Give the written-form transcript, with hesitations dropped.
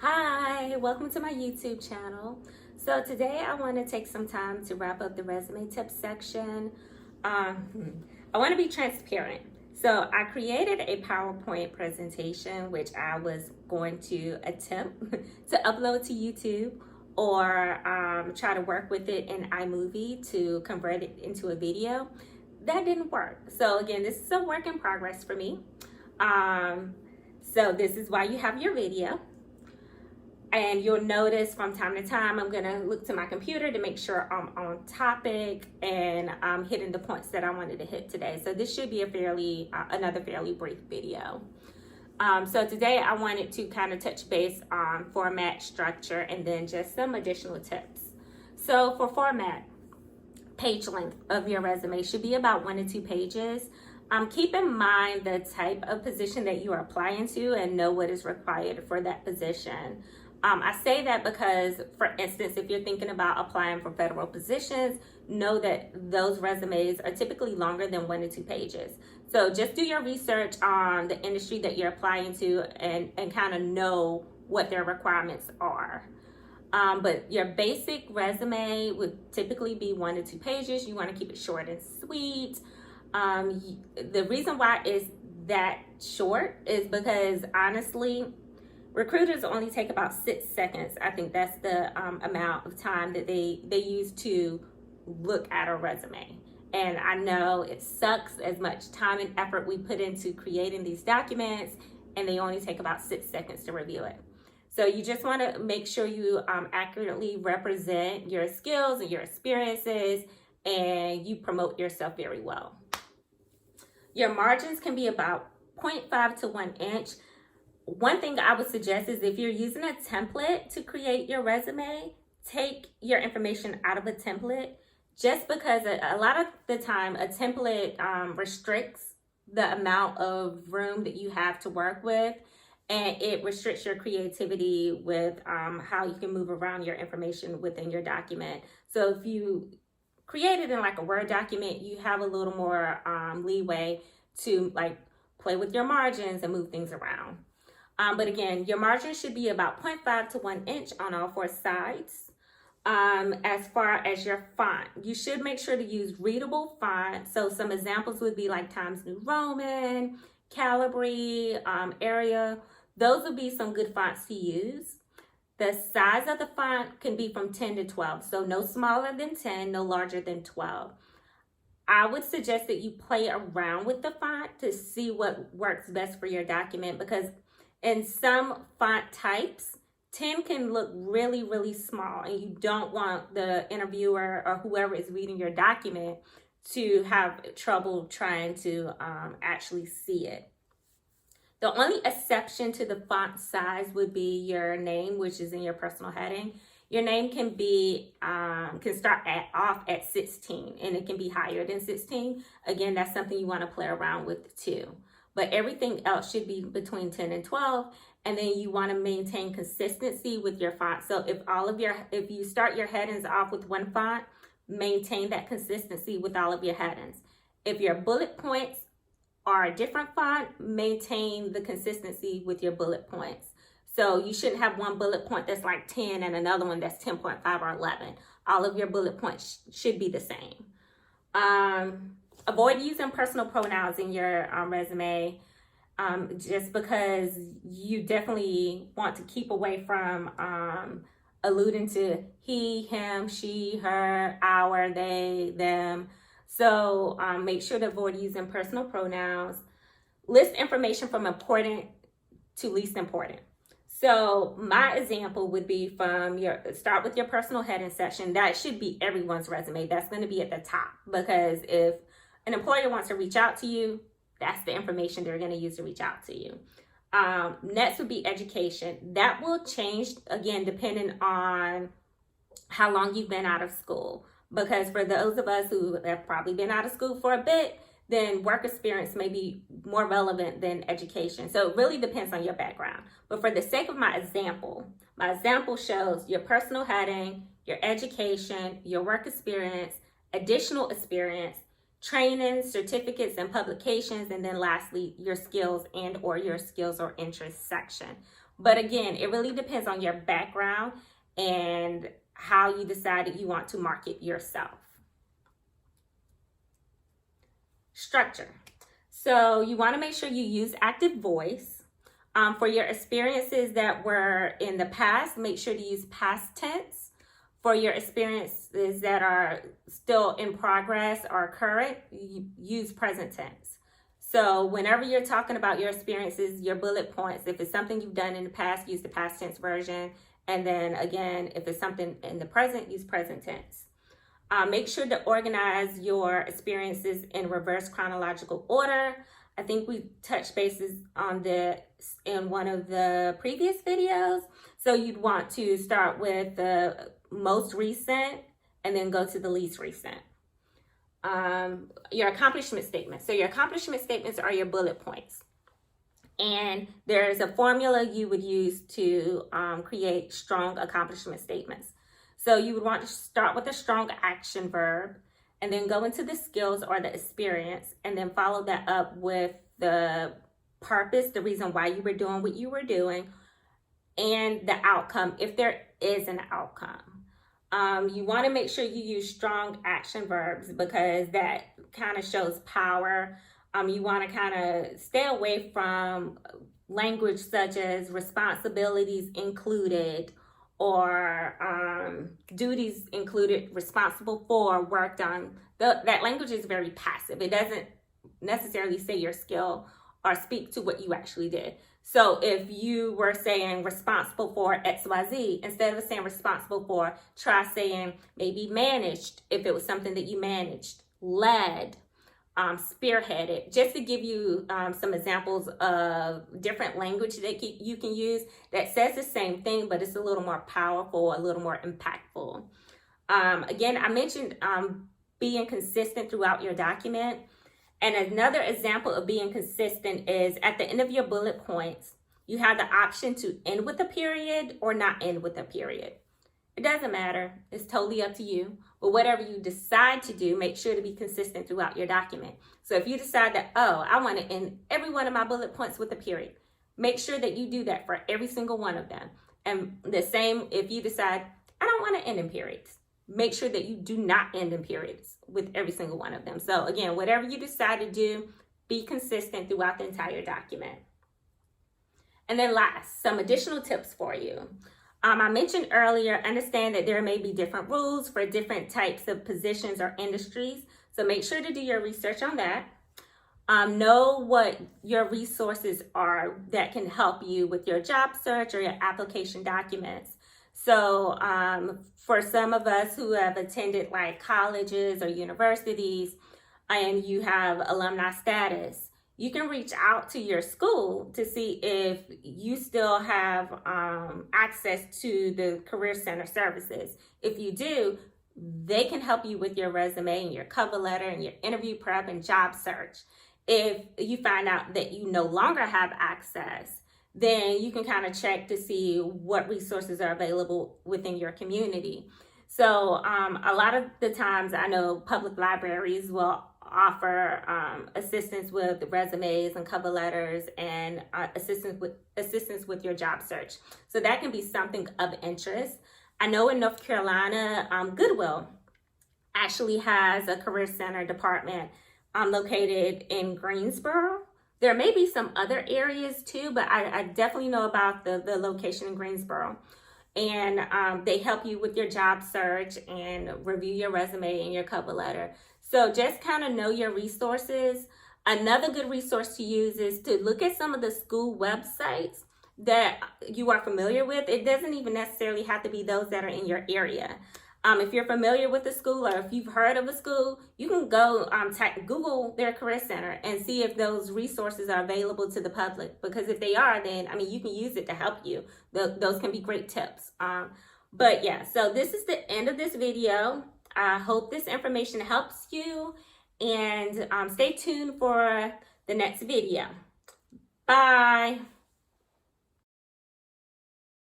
Hi, welcome to my YouTube channel. So today I want to take some time to wrap up the resume tips section. I want to be transparent. So I created a PowerPoint presentation which I was going to attempt to upload to YouTube or try to work with it in iMovie to convert it into a video. That didn't work. So again, this is a work in progress for me. So this is why you have your video. And you'll notice from time to time, I'm gonna look to my computer to make sure I'm on topic and I'm hitting the points that I wanted to hit today. So this should be another fairly brief video. So today I wanted to kind of touch base on format, structure, and then just some additional tips. So for format, page length of your resume should be about 1 to 2 pages. Keep in mind the type of position that you are applying to and know what is required for that position. I say that because, for instance, if you're thinking about applying for federal positions, know that those resumes are typically longer than 1 to 2 pages. So just do your research on the industry that you're applying to and kind of know what their requirements are. But your basic resume would typically be 1 to 2 pages. You want to keep it short and sweet. The reason why it's that short is because honestly, recruiters only take about 6 seconds. I think that's the amount of time that they use to look at a resume. And I know it sucks as much time and effort we put into creating these documents, and they only take about 6 seconds to review it. So you just want to make sure you accurately represent your skills and your experiences, and you promote yourself very well. Your margins can be about 0.5 to 1 inch. One thing I would suggest is if you're using a template to create your resume, take your information out of a template, just because a lot of the time a template restricts the amount of room that you have to work with, and it restricts your creativity with how you can move around your information within your document. So if you create it in like a Word document, you have a little more leeway to like play with your margins and move things around. But again, your margin should be about 0.5 to 1 inch on all 4 sides. As far as your font, you should make sure to use readable font. So some examples would be like Times New Roman, Calibri, Arial. Those would be some good fonts to use. The size of the font can be from 10 to 12. So no smaller than 10, no larger than 12. I would suggest that you play around with the font to see what works best for your document, because in some font types, 10 can look really, really small, and you don't want the interviewer or whoever is reading your document to have trouble trying to actually see it. The only exception to the font size would be your name, which is in your personal heading. Your name can start off at 16, and it can be higher than 16. Again, that's something you want to play around with too. But everything else should be between 10 and 12. And then you want to maintain consistency with your font. So if you start your headings off with one font, maintain that consistency with all of your headings. If your bullet points are a different font, maintain the consistency with your bullet points. So you shouldn't have one bullet point that's like 10 and another one that's 10.5 or 11. All of your bullet points should be the same. Avoid using personal pronouns in your resume, just because you definitely want to keep away from alluding to he, him, she, her, our, they, them. So make sure to avoid using personal pronouns. List information from important to least important. So my example would be start with your personal heading section. That should be everyone's resume. That's going to be at the top, because if an employer wants to reach out to you, that's the information they're going to use to reach out to you. Next would be education. That will change, again, depending on how long you've been out of school. Because for those of us who have probably been out of school for a bit, then work experience may be more relevant than education. So it really depends on your background. But for the sake of my example shows your personal heading, your education, your work experience, additional experience, training, certificates, and publications, and then lastly, your skills or interests section. But again, it really depends on your background and how you decided you want to market yourself. Structure. So you want to make sure you use active voice. For your experiences that were in the past, make sure to use past tense. For your experiences that are still in progress or current, use present tense. So whenever you're talking about your experiences, your bullet points, if it's something you've done in the past, use the past tense version. And then again, if it's something in the present, use present tense. Make sure to organize your experiences in reverse chronological order. I think we touched bases on this in one of the previous videos. So you'd want to start with the most recent and then go to the least recent. Your accomplishment statements. So your accomplishment statements are your bullet points. And there's a formula you would use to create strong accomplishment statements. So you would want to start with a strong action verb and then go into the skills or the experience and then follow that up with the purpose, the reason why you were doing what you were doing, and the outcome, if there is an outcome. You want to make sure you use strong action verbs because that kind of shows power. You want to kind of stay away from language such as responsibilities included or duties included, responsible for, worked on. That language is very passive. It doesn't necessarily say your skill or speak to what you actually did. So if you were saying responsible for XYZ, instead of saying responsible for, try saying maybe managed, if it was something that you managed, led, spearheaded, just to give you some examples of different language that you can use that says the same thing, but it's a little more powerful, a little more impactful. Again, I mentioned being consistent throughout your document. And another example of being consistent is at the end of your bullet points, you have the option to end with a period or not end with a period. It doesn't matter. It's totally up to you. But whatever you decide to do, make sure to be consistent throughout your document. So if you decide that, oh, I want to end every one of my bullet points with a period, make sure that you do that for every single one of them. And the same if you decide, I don't want to end in periods. Make sure that you do not end in periods with every single one of them. So again, whatever you decide to do, be consistent throughout the entire document. And then last, some additional tips for you. I mentioned earlier, understand that there may be different rules for different types of positions or industries. So make sure to do your research on that. Know what your resources are that can help you with your job search or your application documents. So for some of us who have attended like colleges or universities and you have alumni status, you can reach out to your school to see if you still have access to the Career Center services. If you do, they can help you with your resume and your cover letter and your interview prep and job search. If you find out that you no longer have access, then you can kind of check to see what resources are available within your community. So a lot of the times I know public libraries will offer assistance with resumes and cover letters and assistance with your job search. So that can be something of interest. I know in North Carolina, Goodwill actually has a Career Center department located in Greensboro. There may be some other areas too, but I definitely know about the location in Greensboro. And they help you with your job search and review your resume and your cover letter. So just kind of know your resources. Another good resource to use is to look at some of the school websites that you are familiar with. It doesn't even necessarily have to be those that are in your area. If you're familiar with the school or if you've heard of a school, you can go Google their Career Center and see if those resources are available to the public. Because if they are, then, I mean, you can use it to help you. Those can be great tips. But yeah, so this is the end of this video. I hope this information helps you, and stay tuned for the next video. Bye.